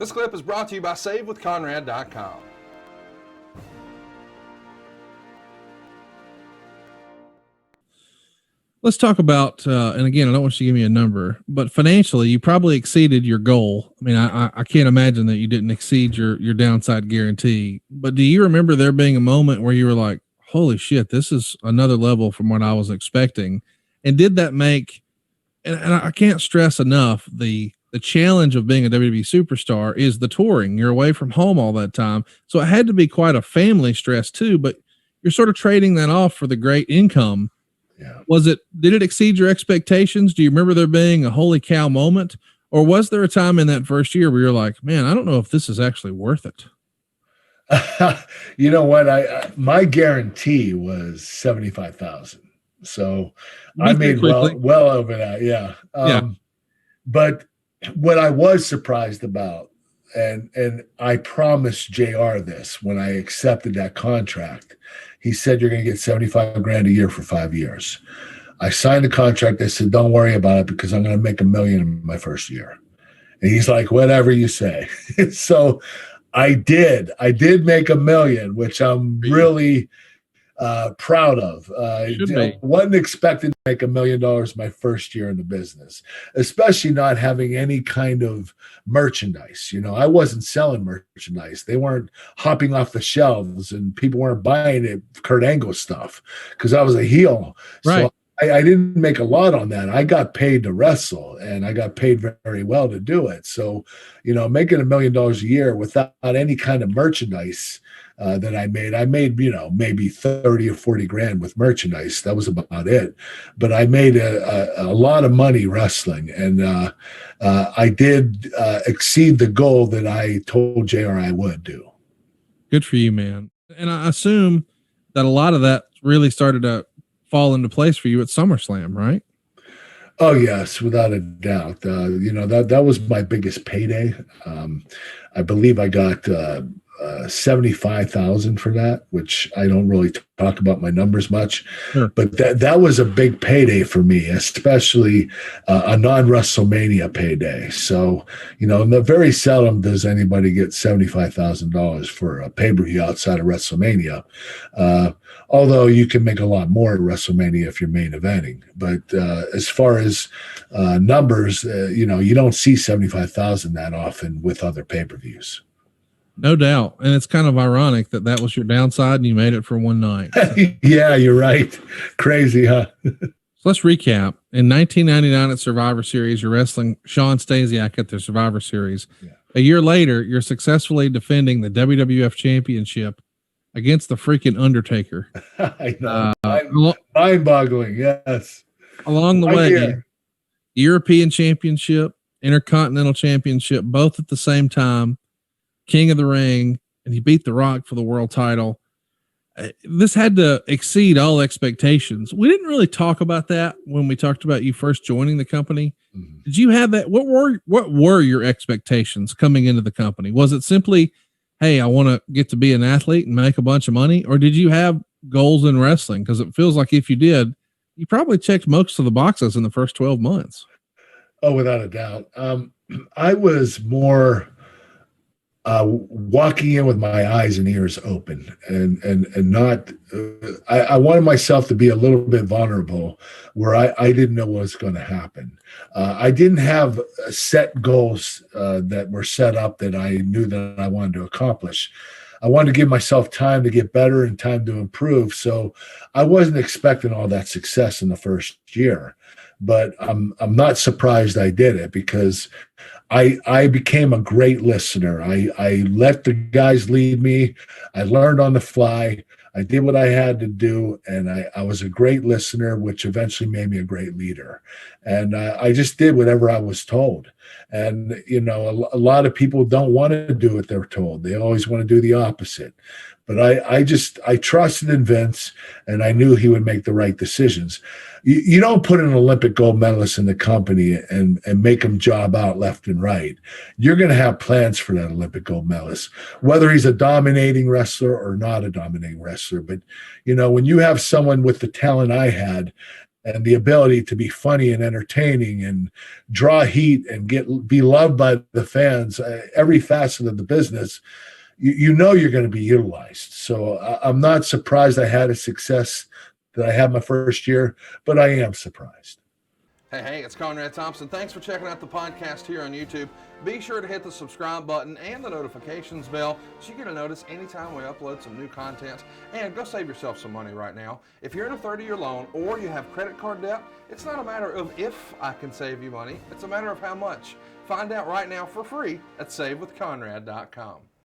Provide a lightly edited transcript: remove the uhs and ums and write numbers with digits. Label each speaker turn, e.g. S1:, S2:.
S1: This clip is brought to you by SaveWithConrad.com.
S2: Let's talk about, and again, I don't want you to give me a number, but financially, you probably exceeded your goal. I mean, I can't imagine that you didn't exceed your downside guarantee. But do you remember there being a moment where you were like, holy shit, this is another level from what I was expecting? And did that make, and I can't stress enough, the challenge of being a WWE superstar is the touring. You're away from home all that time. So it had to be quite a family stress too, but you're sort of trading that off for the great income.
S3: Yeah.
S2: Did it exceed your expectations? Do you remember there being a holy cow moment, or was there a time in that first year where you're like, man, I don't know if this is actually worth it?
S3: You know what? My guarantee was 75,000. So I made well over that. Yeah. But what I was surprised about, and I promised JR this when I accepted that contract. He said, you're going to get 75 grand a year for 5 years. I signed the contract. I said, don't worry about it because I'm going to make $1 million in my first year. And he's like, whatever you say. So I did make $1 million, which I'm really proud of. I wasn't expecting to make $1 million my first year in the business, especially not having any kind of merchandise. You know, I wasn't selling merchandise. They weren't hopping off the shelves and people weren't buying it, Kurt Angle stuff, because I was a heel.
S2: Right.
S3: So I didn't make a lot on that. I got paid to wrestle and I got paid very well to do it. So, you know, making $1 million a year without any kind of merchandise that I made, you know, maybe 30 or 40 grand with merchandise. That was about it. But I made a lot of money wrestling, and I did exceed the goal that I told JR I would do.
S2: Good for you, man. And I assume that a lot of that really started to fall into place for you at Summerslam, right?
S3: Oh yes, without a doubt. You know, that was my biggest payday. I believe I got 75,000 for that, which I don't really talk about my numbers much,
S2: Sure.
S3: But that was a big payday for me, especially a non-WrestleMania payday. So, you know, very seldom does anybody get $75,000 for a pay-per-view outside of WrestleMania. Although you can make a lot more at WrestleMania if you're main eventing. But as far as numbers, you know, you don't see 75,000 that often with other pay-per-views.
S2: No doubt. And it's kind of ironic that was your downside and you made it for one night.
S3: Yeah, you're right. Crazy, huh?
S2: So let's recap. In 1999 at Survivor Series, you're wrestling Sean Stasiak at the Survivor Series. Yeah. A year later, you're successfully defending the WWF Championship against the freaking Undertaker.
S3: I know. Mind-boggling, yes.
S2: Along the way, European Championship, Intercontinental Championship, both at the same time. King of the Ring, and he beat The Rock for the world title. This had to exceed all expectations. We didn't really talk about that when we talked about you first joining the company. Mm-hmm. Did you have that? What were your expectations coming into the company? Was it simply, hey, I want to get to be an athlete and make a bunch of money? Or did you have goals in wrestling? Because it feels like if you did, you probably checked most of the boxes in the first 12 months.
S3: Oh, without a doubt. I was more walking in with my eyes and ears open and not, I wanted myself to be a little bit vulnerable where I didn't know what was going to happen. I didn't have set goals that were set up that I knew that I wanted to accomplish. I wanted to give myself time to get better and time to improve. So I wasn't expecting all that success in the first year, but I'm not surprised I did it because I became a great listener. I let the guys lead me. I learned on the fly. I did what I had to do, and I was a great listener, which eventually made me a great leader. And I just did whatever I was told. And, you know, a lot of people don't want to do what they're told. They always want to do the opposite. But I trusted in Vince, and I knew he would make the right decisions. You don't put an Olympic gold medalist in the company and make him job out left and right. You're going to have plans for that Olympic gold medalist, whether he's a dominating wrestler or not a dominating wrestler. But, you know, when you have someone with the talent I had, and the ability to be funny and entertaining and draw heat and be loved by the fans, every facet of the business, you know you're going to be utilized. So I'm not surprised I had a success that I had my first year, but I am surprised.
S1: Hey, it's Conrad Thompson. Thanks for checking out the podcast here on YouTube. Be sure to hit the subscribe button and the notifications bell so you get a notice anytime we upload some new content. And go save yourself some money right now. If you're in a 30-year loan or you have credit card debt, it's not a matter of if I can save you money. It's a matter of how much. Find out right now for free at savewithconrad.com.